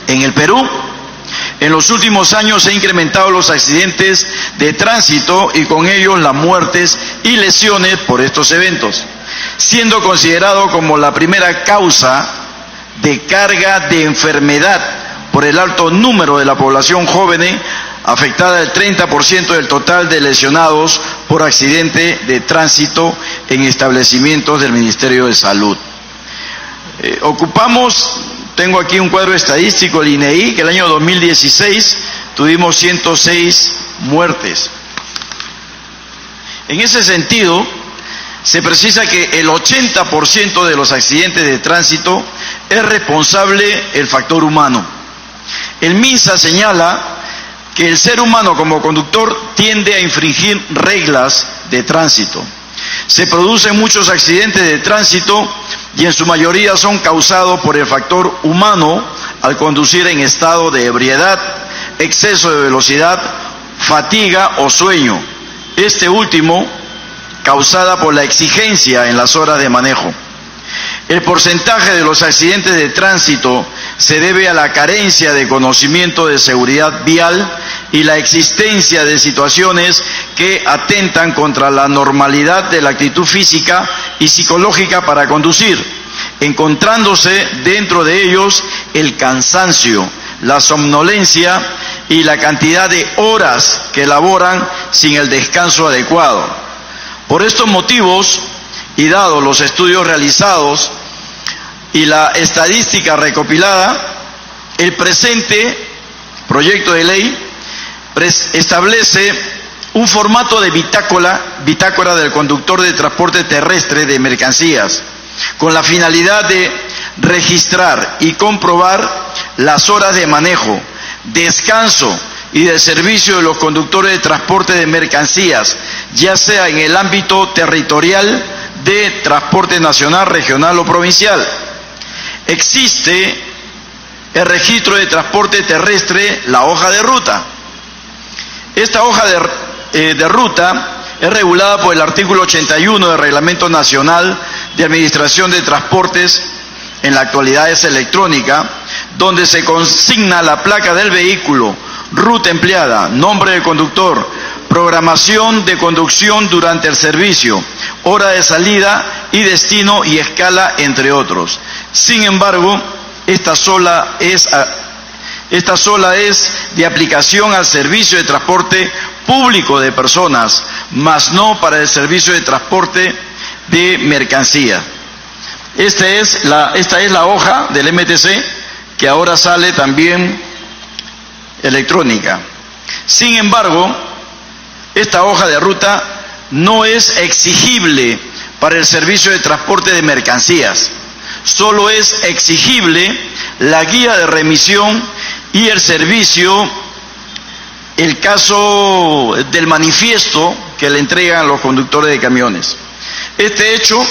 En el Perú, en los últimos años se han incrementado los accidentes de tránsito y con ellos las muertes y lesiones por estos eventos, siendo considerado como la primera causa de carga de enfermedad por el alto número de la población joven, afectada el 30% del total de lesionados por accidente de tránsito en establecimientos del Ministerio de Salud. Tengo aquí un cuadro estadístico del INEI, que el año 2016 tuvimos 106 muertes. En ese sentido, se precisa que el 80% de los accidentes de tránsito es responsable el factor humano. El MINSA señala que el ser humano como conductor tiende a infringir reglas de tránsito. Se producen muchos accidentes de tránsito y en su mayoría son causados por el factor humano al conducir en estado de ebriedad, exceso de velocidad, fatiga o sueño. Este último, causada por la exigencia en las horas de manejo. El porcentaje de los accidentes de tránsito se debe a la carencia de conocimiento de seguridad vial y la existencia de situaciones que atentan contra la normalidad de la actitud física y psicológica para conducir, encontrándose dentro de ellos el cansancio, la somnolencia y la cantidad de horas que laboran sin el descanso adecuado. Por estos motivos, y dados los estudios realizados y la estadística recopilada, el presente proyecto de ley establece un formato de bitácora del conductor de transporte terrestre de mercancías, con la finalidad de registrar y comprobar las horas de manejo, descanso y de servicio de los conductores de transporte de mercancías, ya sea en el ámbito territorial de transporte nacional, regional o provincial. Existe el registro de transporte terrestre, la hoja de ruta. Esta hoja de ruta es regulada por el artículo 81 del Reglamento Nacional de Administración de Transportes, en la actualidad es electrónica, donde se consigna la placa del vehículo, ruta empleada, nombre del conductor, programación de conducción durante el servicio, hora de salida y destino y escala, entre otros. Sin embargo, esta sola es de aplicación al servicio de transporte público de personas, mas no para el servicio de transporte de mercancías. Esta es la hoja del MTC, que ahora sale también electrónica. Sin embargo, esta hoja de ruta no es exigible para el servicio de transporte de mercancías. Solo es exigible la guía de remisión y el servicio, el caso del manifiesto que le entregan a los conductores de camiones. Este hecho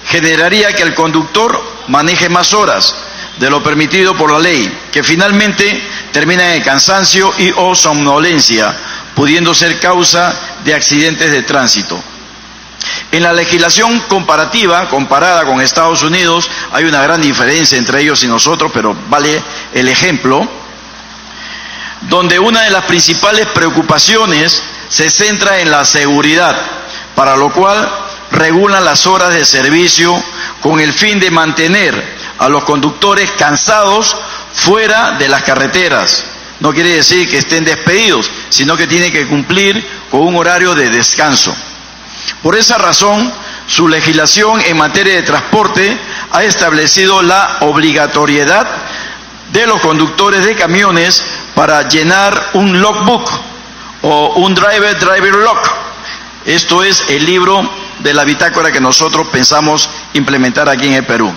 generaría que el conductor maneje más horas de lo permitido por la ley, que finalmente termina en cansancio y o somnolencia, pudiendo ser causa de accidentes de tránsito. En la legislación comparada con Estados Unidos, hay una gran diferencia entre ellos y nosotros, pero vale el ejemplo, donde una de las principales preocupaciones se centra en la seguridad, para lo cual regulan las horas de servicio con el fin de mantener a los conductores cansados fuera de las carreteras. No quiere decir que estén despedidos, sino que tienen que cumplir con un horario de descanso. Por esa razón, su legislación en materia de transporte ha establecido la obligatoriedad de los conductores de camiones para llenar un logbook o un driver log. Esto es el libro de la bitácora que nosotros pensamos implementar aquí en el Perú,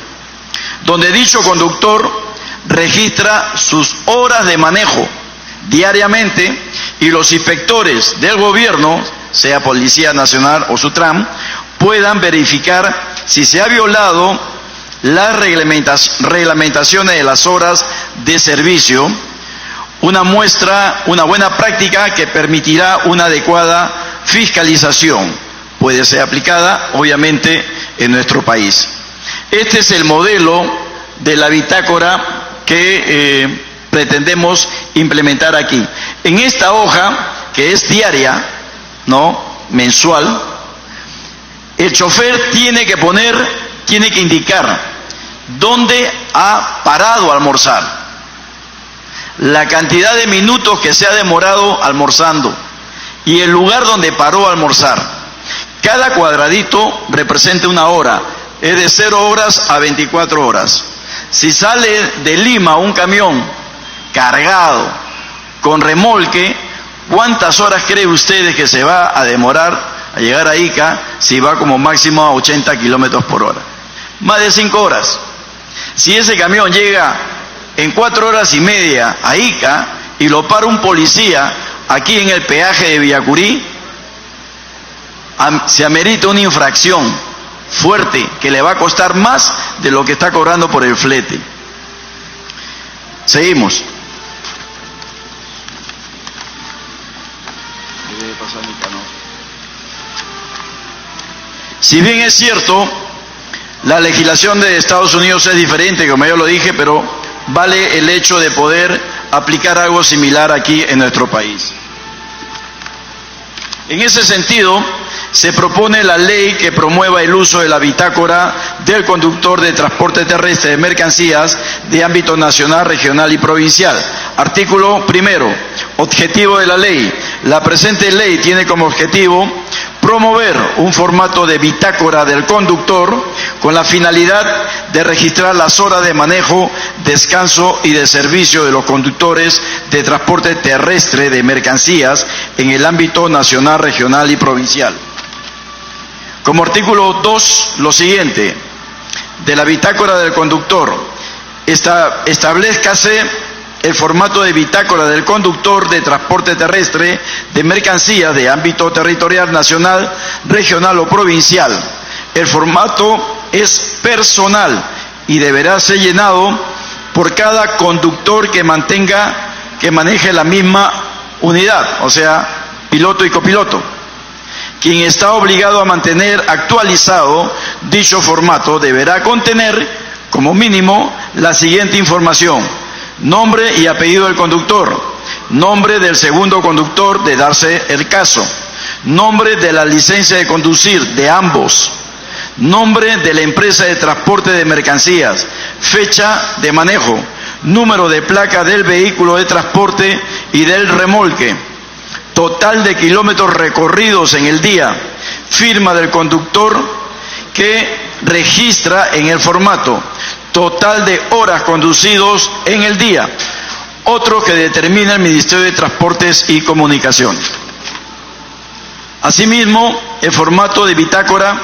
donde dicho conductor registra sus horas de manejo diariamente y los inspectores del gobierno, sea Policía Nacional o SUTRAM, puedan verificar si se ha violado las reglamentaciones de las horas de servicio, una buena práctica que permitirá una adecuada fiscalización. Puede ser aplicada, obviamente, en nuestro país. Este es el modelo de la bitácora que pretendemos implementar aquí. En esta hoja, que es diaria, ¿no?, mensual, el chofer tiene que indicar dónde ha parado a almorzar, la cantidad de minutos que se ha demorado almorzando y el lugar donde paró a almorzar. Cada cuadradito representa una hora, es de 0 horas a 24 horas. Si sale de Lima un camión cargado con remolque, ¿cuántas horas cree ustedes que se va a demorar a llegar a Ica si va como máximo a 80 kilómetros por hora? Más de 5 horas. Si ese camión llega en 4 horas y media a Ica y lo para un policía aquí en el peaje de Villacurí, se amerita una infracción fuerte que le va a costar más de lo que está cobrando por el flete. Seguimos. Si bien es cierto, la legislación de Estados Unidos es diferente, como yo lo dije, pero vale el hecho de poder aplicar algo similar aquí en nuestro país. En ese sentido, se propone la ley que promueva el uso de la bitácora del conductor de transporte terrestre de mercancías de ámbito nacional, regional y provincial. Artículo primero. Objetivo de la ley. La presente ley tiene como objetivo promover un formato de bitácora del conductor con la finalidad de registrar las horas de manejo, descanso y de servicio de los conductores de transporte terrestre de mercancías en el ámbito nacional, regional y provincial. Como artículo 2, lo siguiente: de la bitácora del conductor, establezcase el formato de bitácora del conductor de transporte terrestre de mercancías de ámbito territorial, nacional, regional o provincial. El formato es personal y deberá ser llenado por cada conductor que maneje la misma unidad, o sea, piloto y copiloto, quien está obligado a mantener actualizado dicho formato. Deberá contener, como mínimo, la siguiente información: nombre y apellido del conductor, nombre del segundo conductor de darse el caso, nombre de la licencia de conducir de ambos, nombre de la empresa de transporte de mercancías, fecha de manejo, número de placa del vehículo de transporte y del remolque, total de kilómetros recorridos en el día, firma del conductor que registra en el formato, total de horas conducidos en el día, otro que determina el Ministerio de Transportes y Comunicaciones. Asimismo, el formato de bitácora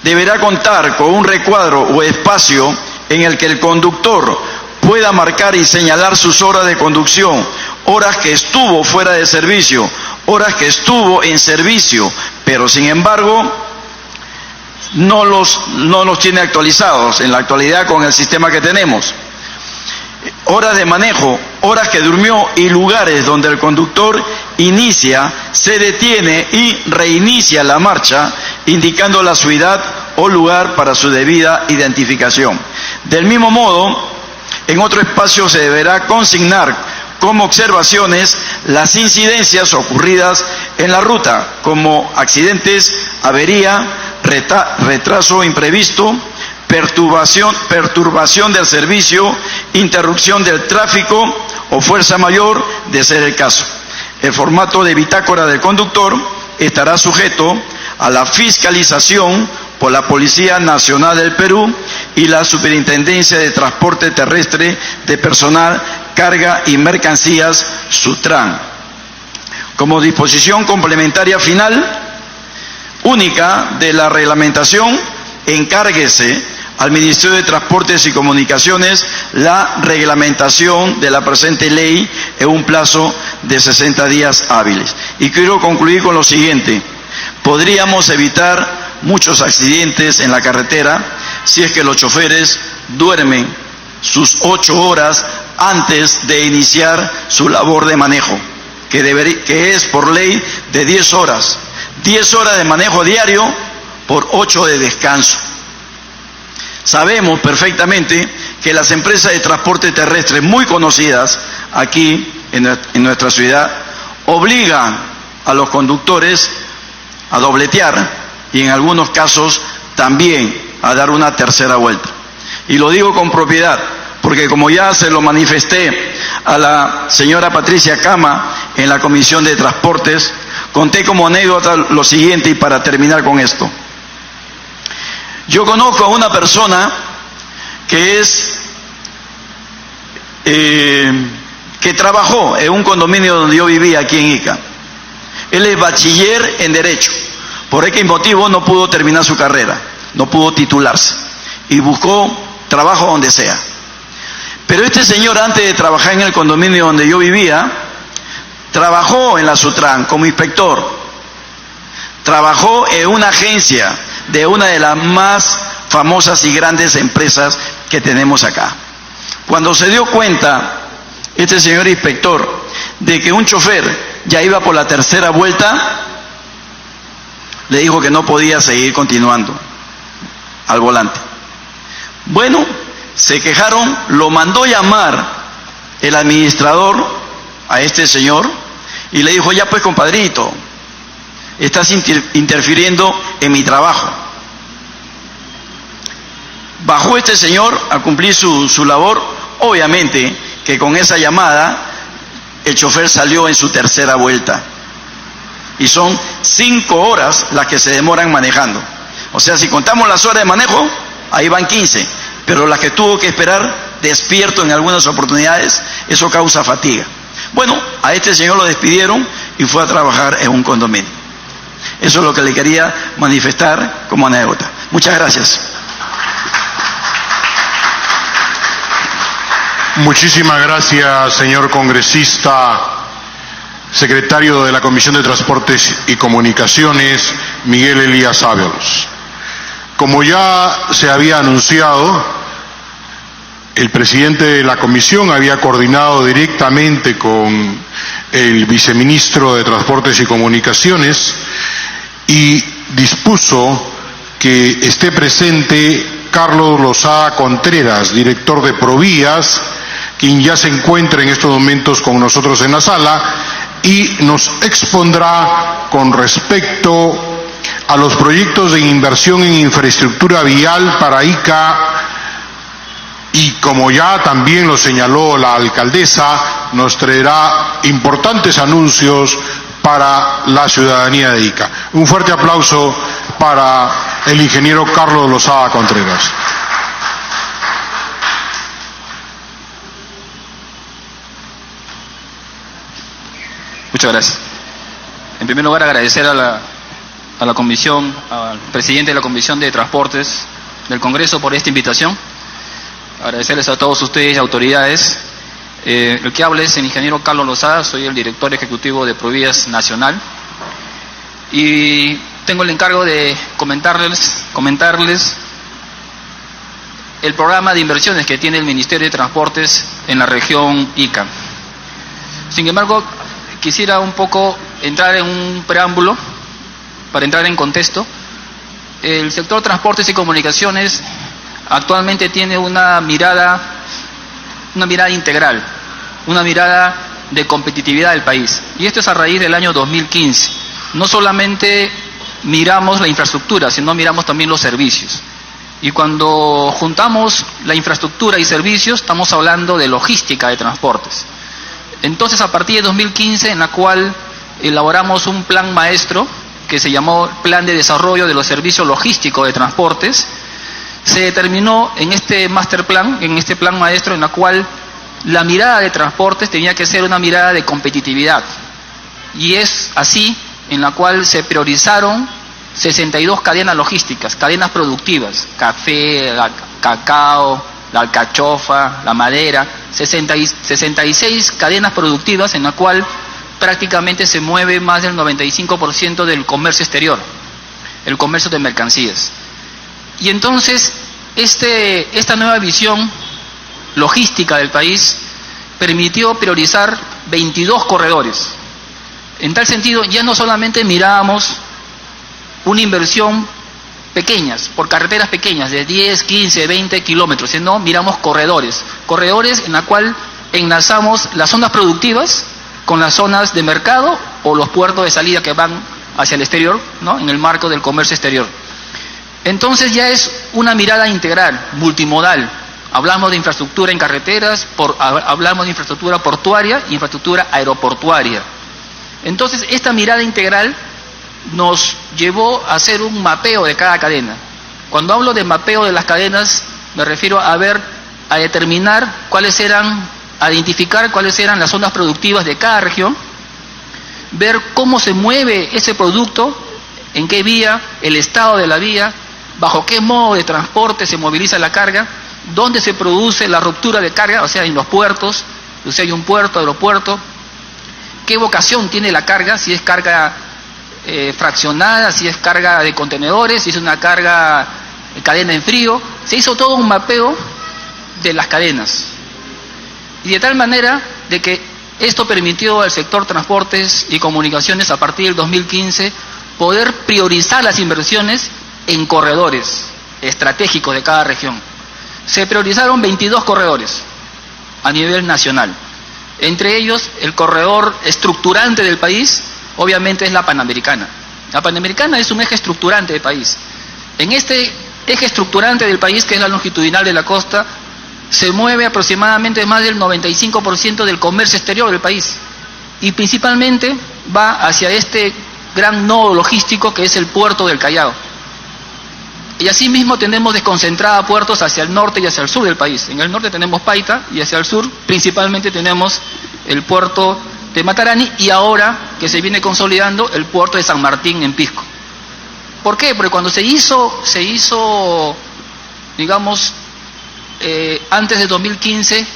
deberá contar con un recuadro o espacio en el que el conductor pueda marcar y señalar sus horas de conducción, horas que estuvo fuera de servicio, horas que estuvo en servicio, pero sin embargo no los tiene actualizados en la actualidad con el sistema que tenemos. Horas de manejo, horas que durmió y lugares donde el conductor inicia, se detiene y reinicia la marcha, indicando la ciudad o lugar para su debida identificación. Del mismo modo, en otro espacio se deberá consignar como observaciones las incidencias ocurridas en la ruta, como accidentes, avería, retraso imprevisto, perturbación del servicio, interrupción del tráfico o fuerza mayor, de ser el caso. El formato de bitácora del conductor estará sujeto a la fiscalización por la Policía Nacional del Perú y la Superintendencia de Transporte Terrestre de Personal, Carga y Mercancías, SUTRAN. Como disposición complementaria final, única de la reglamentación, encárguese al Ministerio de Transportes y Comunicaciones la reglamentación de la presente ley en un plazo de 60 días hábiles. Y quiero concluir con lo siguiente: podríamos evitar muchos accidentes en la carretera si es que los choferes duermen sus 8 horas antes de iniciar su labor de manejo, que es por ley de 10 horas. 10 horas de manejo diario por 8 de descanso. Sabemos perfectamente que las empresas de transporte terrestre muy conocidas aquí en nuestra ciudad obligan a los conductores a dobletear y en algunos casos también a dar una tercera vuelta. Y lo digo con propiedad, porque como ya se lo manifesté a la señora Patricia Cama en la Comisión de Transportes, conté como anécdota lo siguiente y para terminar con esto. Yo conozco a una persona que que trabajó en un condominio donde yo vivía aquí en Ica. Él es bachiller en Derecho. Por X motivo no pudo terminar su carrera, no pudo titularse y buscó trabajo donde sea. Pero este señor, antes de trabajar en el condominio donde yo vivía, trabajó en la Sutran como inspector, trabajó en una agencia de una de las más famosas y grandes empresas que tenemos acá. Cuando se dio cuenta este señor inspector de que un chofer ya iba por la tercera vuelta, le dijo que no podía seguir continuando al volante. Bueno, se quejaron, lo mandó llamar el administrador a este señor y le dijo: ya pues, compadrito, estás interfiriendo en mi trabajo. Bajó este señor a cumplir su labor. Obviamente que con esa llamada el chofer salió en su tercera vuelta y son 5 horas las que se demoran manejando. O sea, si contamos las horas de manejo, ahí van 15, pero las que tuvo que esperar despierto en algunas oportunidades, eso causa fatiga. Bueno, a este señor lo despidieron y fue a trabajar en un condominio. Eso es lo que le quería manifestar como anécdota. Muchas gracias. Muchísimas gracias, señor congresista, secretario de la Comisión de Transportes y Comunicaciones, Miguel Elías Ábalos. Como ya se había anunciado, el presidente de la comisión había coordinado directamente con el viceministro de Transportes y Comunicaciones y dispuso que esté presente Carlos Lozada Contreras, director de Provías, quien ya se encuentra en estos momentos con nosotros en la sala y nos expondrá con respecto a los proyectos de inversión en infraestructura vial para Ica y, como ya también lo señaló la alcaldesa, nos traerá importantes anuncios para la ciudadanía de Ica. Un fuerte aplauso para el ingeniero Carlos Lozada Contreras. Muchas gracias. En primer lugar, agradecer a la comisión, al presidente de la Comisión de Transportes del Congreso por esta invitación. Agradecerles a todos ustedes, autoridades. El que habla es el ingeniero Carlos Lozada, soy el director ejecutivo de Provías Nacional. Y tengo el encargo de comentarles el programa de inversiones que tiene el Ministerio de Transportes en la región Ica. Sin embargo, quisiera un poco entrar en un preámbulo para entrar en contexto. El sector transportes y comunicaciones actualmente tiene una mirada integral, una mirada de competitividad del país. Y esto es a raíz del año 2015. No solamente miramos la infraestructura, sino miramos también los servicios. Y cuando juntamos la infraestructura y servicios, estamos hablando de logística de transportes. Entonces, a partir de 2015, en la cual elaboramos un plan maestro que se llamó Plan de Desarrollo de los Servicios Logísticos de Transportes, se determinó en este master plan, en este plan maestro, en la cual la mirada de transportes tenía que ser una mirada de competitividad. Y es así en la cual se priorizaron 62 cadenas logísticas, cadenas productivas: café, cacao, la alcachofa, la madera, 66 cadenas productivas en la cual prácticamente se mueve más del 95% del comercio exterior, el comercio de mercancías. Y entonces esta nueva visión logística del país permitió priorizar 22 corredores. En tal sentido, ya no solamente mirábamos una inversión pequeñas, por carreteras pequeñas, de 10, 15, 20 kilómetros, sino miramos corredores en la cual enlazamos las zonas productivas con las zonas de mercado o los puertos de salida que van hacia el exterior, ¿no?, en el marco del comercio exterior. Entonces ya es una mirada integral, multimodal. Hablamos de infraestructura en carreteras, hablamos de infraestructura portuaria y infraestructura aeroportuaria. Entonces esta mirada integral nos llevó a hacer un mapeo de cada cadena. Cuando hablo de mapeo de las cadenas, me refiero a determinar a identificar cuáles eran las zonas productivas de cada región, ver cómo se mueve ese producto, en qué vía, el estado de la vía, bajo qué modo de transporte se moviliza la carga, dónde se produce la ruptura de carga, o sea, en los puertos, si hay un puerto, aeropuerto, qué vocación tiene la carga, si es carga fraccionada, si es carga de contenedores, si es una carga cadena en frío. Se hizo todo un mapeo de las cadenas, y de tal manera de que esto permitió al sector transportes y comunicaciones a partir del 2015 poder priorizar las inversiones en corredores estratégicos de cada región. Se priorizaron 22 corredores a nivel nacional. Entre ellos, el corredor estructurante del país, obviamente, es la Panamericana. La Panamericana es un eje estructurante del país. En este eje estructurante del país, que es la longitudinal de la costa, se mueve aproximadamente más del 95% del comercio exterior del país. Y principalmente va hacia este gran nodo logístico que es el puerto del Callao. Y asimismo tenemos desconcentrada puertos hacia el norte y hacia el sur del país. En el norte tenemos Paita y hacia el sur principalmente tenemos el puerto de Matarani y ahora que se viene consolidando el puerto de San Martín en Pisco. ¿Por qué? Porque cuando se hizo, digamos, antes de 2015,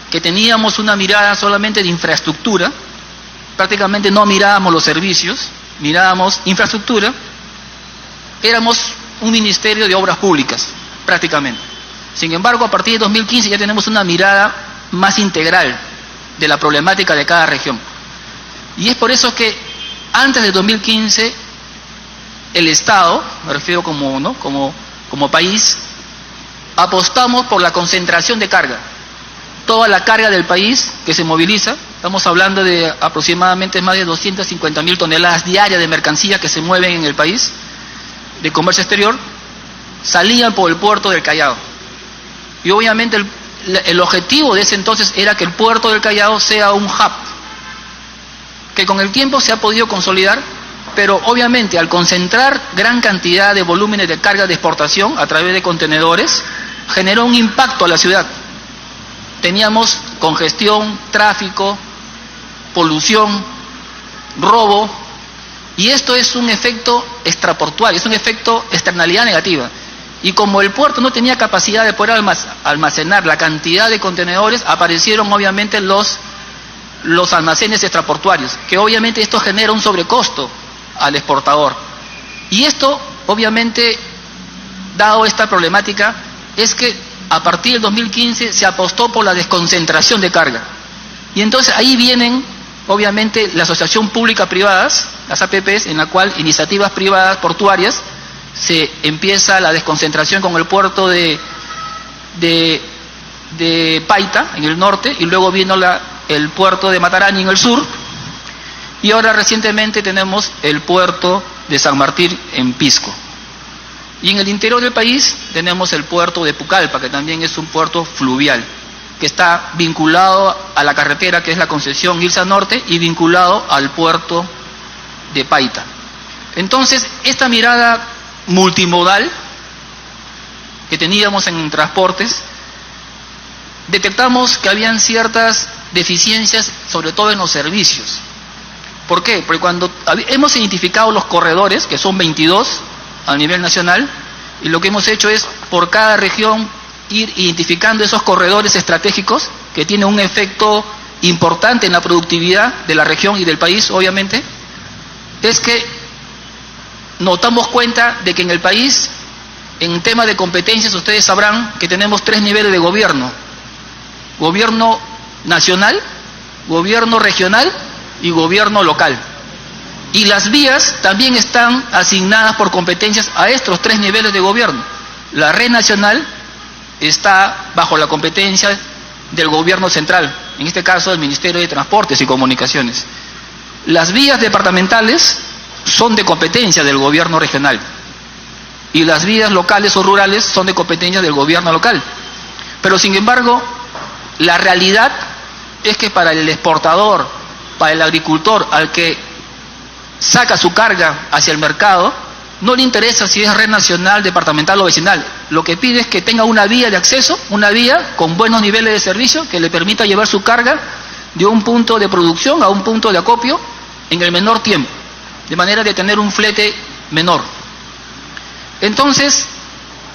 que teníamos una mirada solamente de infraestructura, prácticamente no mirábamos los servicios, mirábamos infraestructura, éramos un ministerio de obras públicas, prácticamente. Sin embargo, a partir de 2015 ya tenemos una mirada más integral de la problemática de cada región. Y es por eso que antes de 2015, el Estado, me refiero como país, apostamos por la concentración de carga. Toda la carga del país que se moviliza, estamos hablando de aproximadamente más de 250.000 toneladas diarias de mercancía que se mueven en el país, de comercio exterior, salían por el puerto del Callao. Y obviamente el objetivo de ese entonces era que el puerto del Callao sea un hub, que con el tiempo se ha podido consolidar, pero obviamente al concentrar gran cantidad de volúmenes de carga de exportación a través de contenedores, generó un impacto a la ciudad. Teníamos congestión, tráfico, polución, robo, y esto es un efecto extraportuario, es un efecto externalidad negativa. Y como el puerto no tenía capacidad de poder almacenar la cantidad de contenedores, aparecieron obviamente los almacenes extraportuarios, que obviamente esto genera un sobrecosto al exportador. Y esto, obviamente, dado esta problemática, es que a partir del 2015 se apostó por la desconcentración de carga. Y entonces ahí vienen, obviamente, la asociación pública-privadas, las APPs, en la cual iniciativas privadas portuarias, se empieza la desconcentración con el puerto de Paita, en el norte, y luego vino el puerto de Matarani en el sur, y ahora recientemente tenemos el puerto de San Martín en Pisco. Y en el interior del país tenemos el puerto de Pucallpa, que también es un puerto fluvial, que está vinculado a la carretera que es la concesión Ilsa Norte y vinculado al puerto de Paita. Entonces, esta mirada multimodal que teníamos en transportes, detectamos que habían ciertas deficiencias, sobre todo en los servicios. ¿Por qué? Porque cuando hemos identificado los corredores, que son 22 a nivel nacional, y lo que hemos hecho es, por cada región, ir identificando esos corredores estratégicos que tienen un efecto importante en la productividad de la región y del país, obviamente, es que nos damos cuenta de que en el país, en tema de competencias, ustedes sabrán que tenemos 3 niveles de gobierno: gobierno nacional, gobierno regional y gobierno local. Y las vías también están asignadas por competencias a estos 3 niveles de gobierno. La red nacional está bajo la competencia del gobierno central, en este caso el Ministerio de Transportes y Comunicaciones. Las vías departamentales son de competencia del gobierno regional y las vías locales o rurales son de competencia del gobierno local. Pero sin embargo, la realidad es que para el exportador, para el agricultor, al que saca su carga hacia el mercado, no le interesa si es red nacional, departamental o vecinal. Lo que pide es que tenga una vía de acceso, una vía con buenos niveles de servicio que le permita llevar su carga de un punto de producción a un punto de acopio en el menor tiempo, de manera de tener un flete menor. Entonces,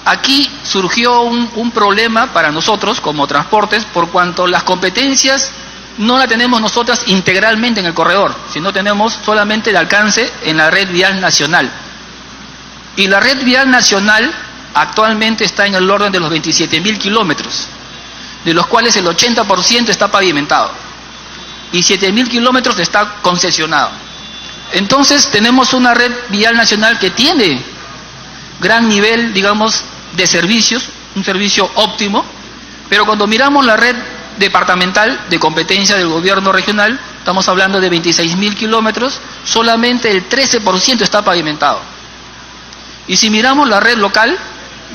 aquí surgió un problema para nosotros como transportes, por cuanto las competencias no la tenemos nosotras integralmente en el corredor, sino tenemos solamente el alcance en la red vial nacional. Y la red vial nacional actualmente está en el orden de los 27.000 kilómetros, de los cuales el 80% está pavimentado y 7.000 kilómetros está concesionado. Entonces tenemos una red vial nacional que tiene gran nivel, digamos, de servicios, un servicio óptimo, pero cuando miramos la red departamental de competencia del gobierno regional, estamos hablando de 26.000 kilómetros, solamente el 13% está pavimentado. Y si miramos la red local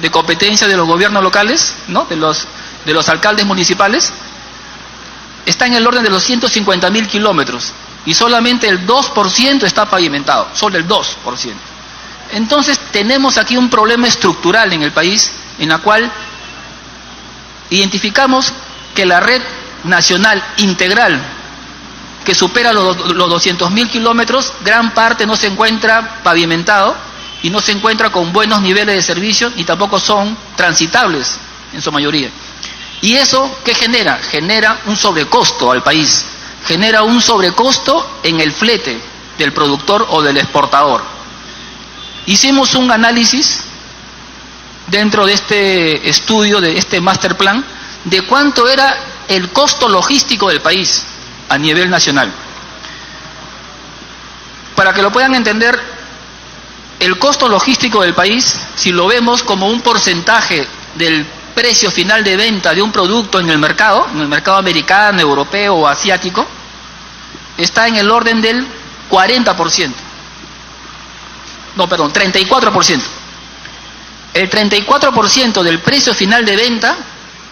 de competencia de los gobiernos locales, ¿no?, de los alcaldes municipales, está en el orden de los 150.000 kilómetros y solamente el 2% está pavimentado, solo el 2%. Entonces tenemos aquí un problema estructural en el país, en la cual identificamos que la red nacional integral, que supera los 200.000 kilómetros, gran parte no se encuentra pavimentado y no se encuentra con buenos niveles de servicio y tampoco son transitables en su mayoría. ¿Y eso qué genera? Genera un sobrecosto al país, genera un sobrecosto en el flete del productor o del exportador. Hicimos un análisis dentro de este estudio, de este master plan, de cuánto era el costo logístico del país a nivel nacional. Para que lo puedan entender, el costo logístico del país, si lo vemos como un porcentaje del precio final de venta de un producto en el mercado americano, europeo o asiático, está en el orden del 40%. No, perdón, 34%. El 34% del precio final de venta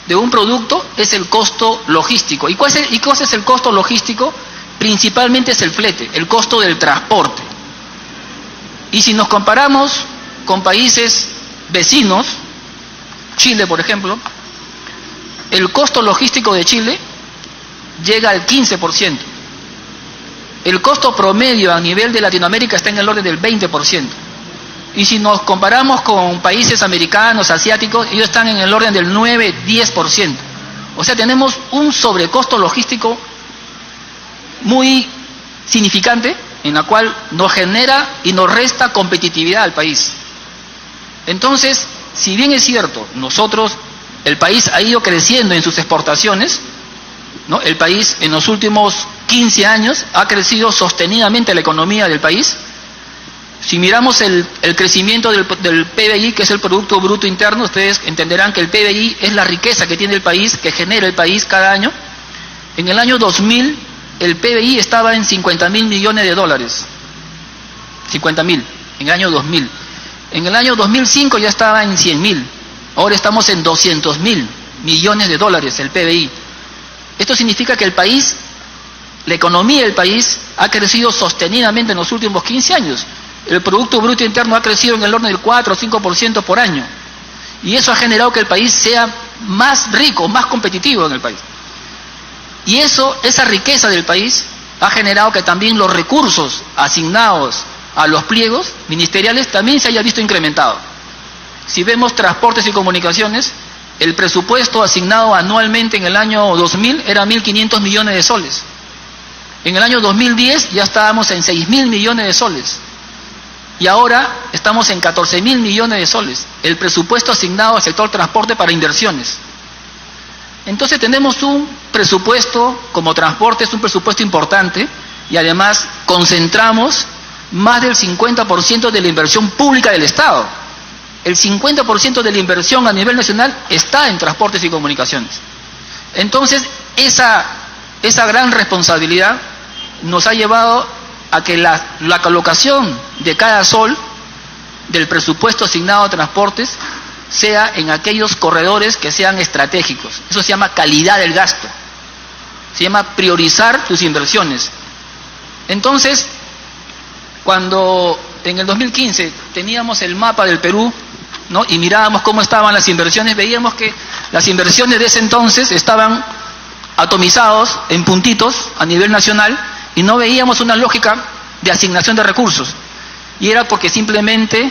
de un producto es el costo logístico. ¿Y cuál es el costo logístico? Principalmente es el flete, el costo del transporte. Y si nos comparamos con países vecinos, Chile por ejemplo, el costo logístico de Chile llega al 15%. El costo promedio a nivel de Latinoamérica está en el orden del 20%. Y si nos comparamos con países americanos, asiáticos, ellos están en el orden del 9-10%. O sea, tenemos un sobrecosto logístico muy significante, en la cual nos genera y nos resta competitividad al país. Entonces, si bien es cierto, el país ha ido creciendo en sus exportaciones, ¿no? El país en los últimos 15 años ha crecido sostenidamente la economía del país. Si miramos el crecimiento del PBI, que es el Producto Bruto Interno, ustedes entenderán que el PBI es la riqueza que tiene el país, que genera el país cada año. En el año 2000, el PBI estaba en 50.000 millones de dólares. 50.000, en el año 2000. En el año 2005 ya estaba en 100.000. Ahora estamos en 200.000 millones de dólares, el PBI. Esto significa que el país, la economía del país, ha crecido sostenidamente en los últimos 15 años. El Producto Bruto Interno ha crecido en el orden del 4 o 5% por año. Y eso ha generado que el país sea más rico, más competitivo en el país. Y esa riqueza del país ha generado que también los recursos asignados a los pliegos ministeriales también se haya visto incrementado. Si vemos transportes y comunicaciones, el presupuesto asignado anualmente en el año 2000 era 1.500 millones de soles. En el año 2010 ya estábamos en 6.000 millones de soles. Y ahora estamos en 14.000 millones de soles, el presupuesto asignado al sector transporte para inversiones. Entonces tenemos un presupuesto como transporte, es un presupuesto importante, y además concentramos más del 50% de la inversión pública del Estado. El 50% de la inversión a nivel nacional está en transportes y comunicaciones. Entonces, esa gran responsabilidad nos ha llevado a que la colocación de cada sol del presupuesto asignado a transportes sea en aquellos corredores que sean estratégicos. Eso se llama calidad del gasto. Se llama priorizar tus inversiones. Entonces, cuando en el 2015 teníamos el mapa del Perú, ¿no?, y mirábamos cómo estaban las inversiones, veíamos que las inversiones de ese entonces estaban atomizados en puntitos a nivel nacional y no veíamos una lógica de asignación de recursos. Y era porque simplemente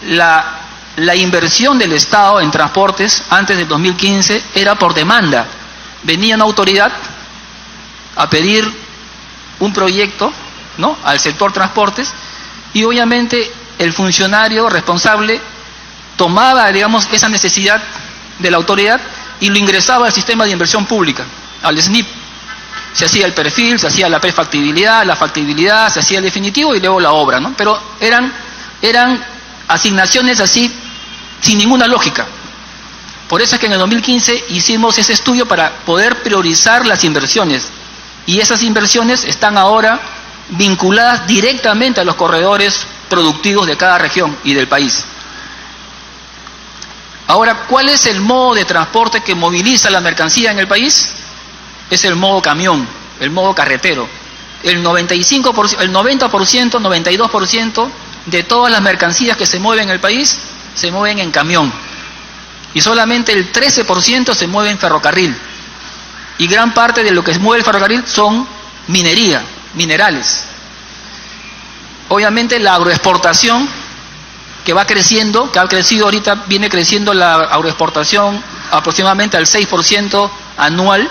la inversión del Estado en transportes antes del 2015 era por demanda. Venía una autoridad a pedir un proyecto, ¿no?, al sector transportes, y obviamente el funcionario responsable tomaba, digamos, esa necesidad de la autoridad y lo ingresaba al sistema de inversión pública, al SNIP. Se hacía el perfil, se hacía la prefactibilidad, la factibilidad, se hacía el definitivo y luego la obra, ¿no? Pero eran asignaciones así sin ninguna lógica. Por eso es que en el 2015 hicimos ese estudio para poder priorizar las inversiones, y esas inversiones están ahora vinculadas directamente a los corredores productivos de cada región y del país. Ahora, ¿cuál es el modo de transporte que moviliza la mercancía en el país? Es el modo camión, el modo carretero. El 95%, el 90%, 92% de todas las mercancías que se mueven en el país se mueven en camión. Y solamente el 13% se mueve en ferrocarril. Y gran parte de lo que mueve el ferrocarril son minería, minerales. Obviamente la agroexportación, que va creciendo, que ha crecido ahorita, viene creciendo la agroexportación aproximadamente al 6% anual,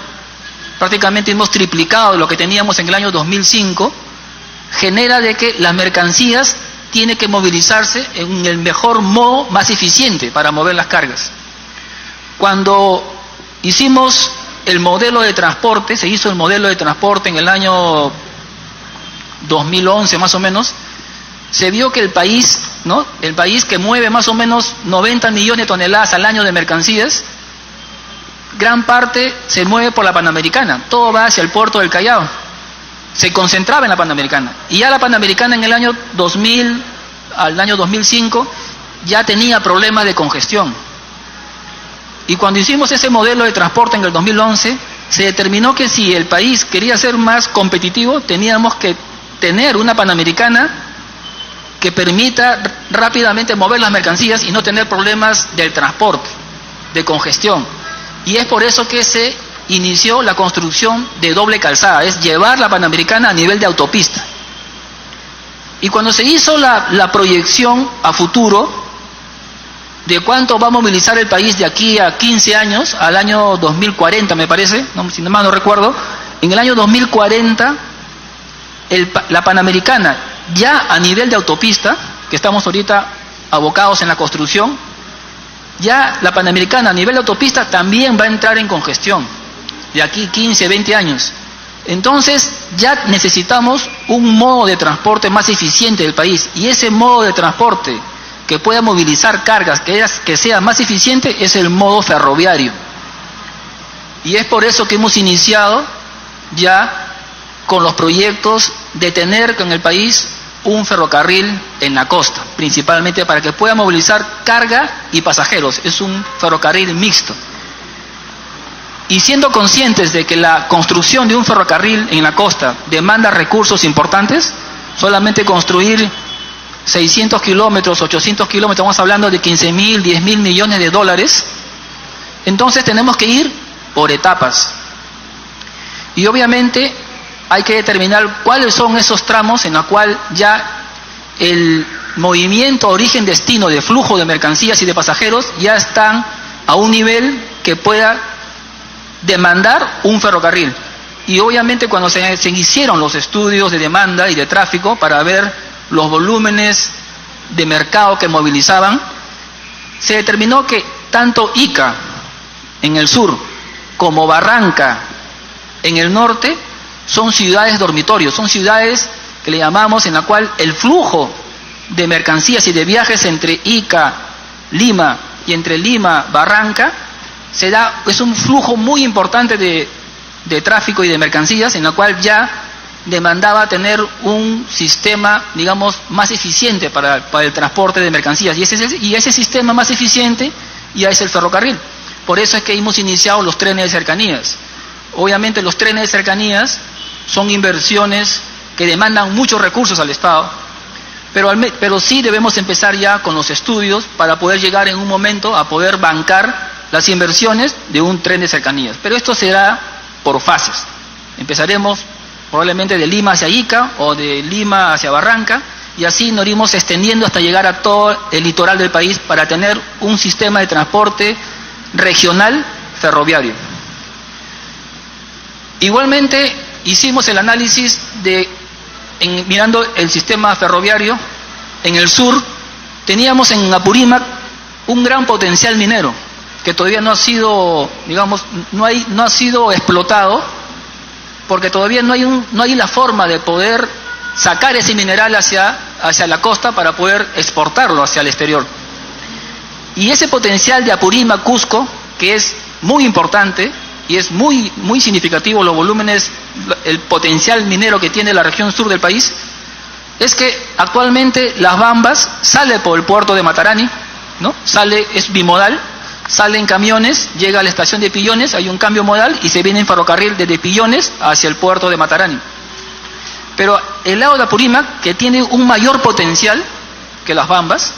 prácticamente hemos triplicado lo que teníamos en el año 2005, genera de que las mercancías tienen que movilizarse en el mejor modo, más eficiente para mover las cargas. Cuando hicimos el modelo de transporte, se hizo el modelo de transporte en el año 2011 más o menos, se vio que el país, ¿no?, el país que mueve más o menos 90 millones de toneladas al año de mercancías, gran parte se mueve por la Panamericana, todo va hacia el puerto del Callao, se concentraba en la Panamericana, y ya la Panamericana en el año 2000 al año 2005 ya tenía problemas de congestión. Y cuando hicimos ese modelo de transporte en el 2011, se determinó que si el país quería ser más competitivo, teníamos que tener una Panamericana que permita rápidamente mover las mercancías y no tener problemas del transporte, de congestión. Y es por eso que se inició la construcción de doble calzada, es llevar la Panamericana a nivel de autopista. Y cuando se hizo la proyección a futuro de cuánto va a movilizar el país de aquí a 15 años, al año 2040 me parece, no, si no mal no recuerdo, en el año 2040 la Panamericana ya a nivel de autopista, que estamos ahorita abocados en la construcción, ya la Panamericana a nivel de autopista también va a entrar en congestión de aquí 15, 20 años. Entonces ya necesitamos un modo de transporte más eficiente del país, y ese modo de transporte que pueda movilizar cargas, que sea más eficiente, es el modo ferroviario. Y es por eso que hemos iniciado ya con los proyectos de tener en el país un ferrocarril en la costa, principalmente para que pueda movilizar carga y pasajeros. Es un ferrocarril mixto. Y siendo conscientes de que la construcción de un ferrocarril en la costa demanda recursos importantes, solamente construir 600 kilómetros, 800 kilómetros, estamos hablando de 15.000, 10.000 millones de dólares, entonces tenemos que ir por etapas. Y obviamente hay que determinar cuáles son esos tramos en los cuales ya el movimiento origen-destino de flujo de mercancías y de pasajeros ya están a un nivel que pueda demandar un ferrocarril. Y obviamente cuando se hicieron los estudios de demanda y de tráfico para ver los volúmenes de mercado que movilizaban, se determinó que tanto Ica en el sur como Barranca en el norte son ciudades dormitorios, son ciudades que le llamamos, en la cual el flujo de mercancías y de viajes entre Ica, Lima y entre Lima, Barranca, es un flujo muy importante de tráfico y de mercancías, en la cual ya demandaba tener un sistema, digamos, más eficiente para el transporte de mercancías. Y ese sistema más eficiente ya es el ferrocarril. Por eso es que hemos iniciado los trenes de cercanías. Obviamente los trenes de cercanías son inversiones que demandan muchos recursos al Estado, pero sí debemos empezar ya con los estudios para poder llegar en un momento a poder bancar las inversiones de un tren de cercanías. Pero esto será por fases. Empezaremos probablemente de Lima hacia Ica o de Lima hacia Barranca, y así nos iremos extendiendo hasta llegar a todo el litoral del país para tener un sistema de transporte regional ferroviario. Igualmente hicimos el análisis mirando el sistema ferroviario. En el sur teníamos en Apurímac un gran potencial minero que todavía no ha sido, digamos, no ha sido explotado, porque todavía no hay la forma de poder sacar ese mineral hacia la costa para poder exportarlo hacia el exterior. Y ese potencial de Apurímac, Cusco, que es muy importante y es muy, muy significativo, los volúmenes, el potencial minero que tiene la región sur del país, es que actualmente Las Bambas sale por el puerto de Matarani, ¿no? Es bimodal, sale en camiones, llega a la estación de Pillones, hay un cambio modal y se viene en ferrocarril desde Pillones hacia el puerto de Matarani. Pero el lado de Apurímac, que tiene un mayor potencial que Las Bambas,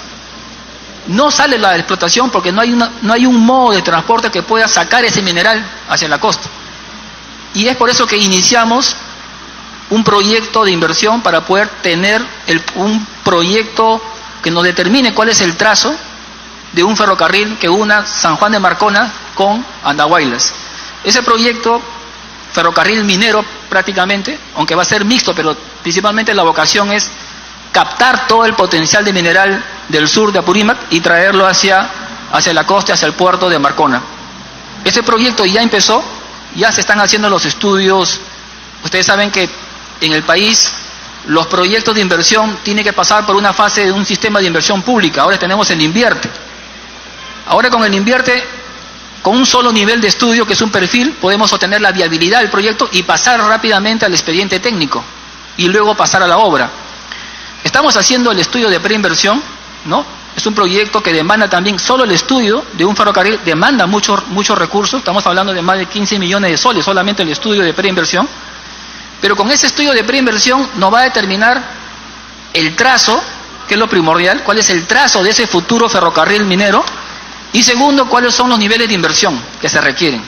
no sale la explotación porque no hay un modo de transporte que pueda sacar ese mineral hacia la costa. Y es por eso que iniciamos un proyecto de inversión para poder tener un proyecto que nos determine cuál es el trazo de un ferrocarril que una San Juan de Marcona con Andahuaylas. Ese proyecto, ferrocarril minero prácticamente, aunque va a ser mixto, pero principalmente la vocación es captar todo el potencial de mineral del sur de Apurímac y traerlo hacia la costa, hacia el puerto de Marcona. Ese proyecto ya empezó, ya se están haciendo los estudios. Ustedes saben que en el país los proyectos de inversión tienen que pasar por una fase de un sistema de inversión pública. Ahora tenemos el Invierte. Ahora con el Invierte, con un solo nivel de estudio, que es un perfil, podemos obtener la viabilidad del proyecto y pasar rápidamente al expediente técnico y luego pasar a la obra. Estamos haciendo el estudio de preinversión, ¿no? Es un proyecto que demanda también, solo el estudio de un ferrocarril demanda muchos recursos. Estamos hablando de más de 15 millones de soles, solamente el estudio de preinversión. Pero con ese estudio de preinversión nos va a determinar el trazo, que es lo primordial, cuál es el trazo de ese futuro ferrocarril minero, y segundo, cuáles son los niveles de inversión que se requieren.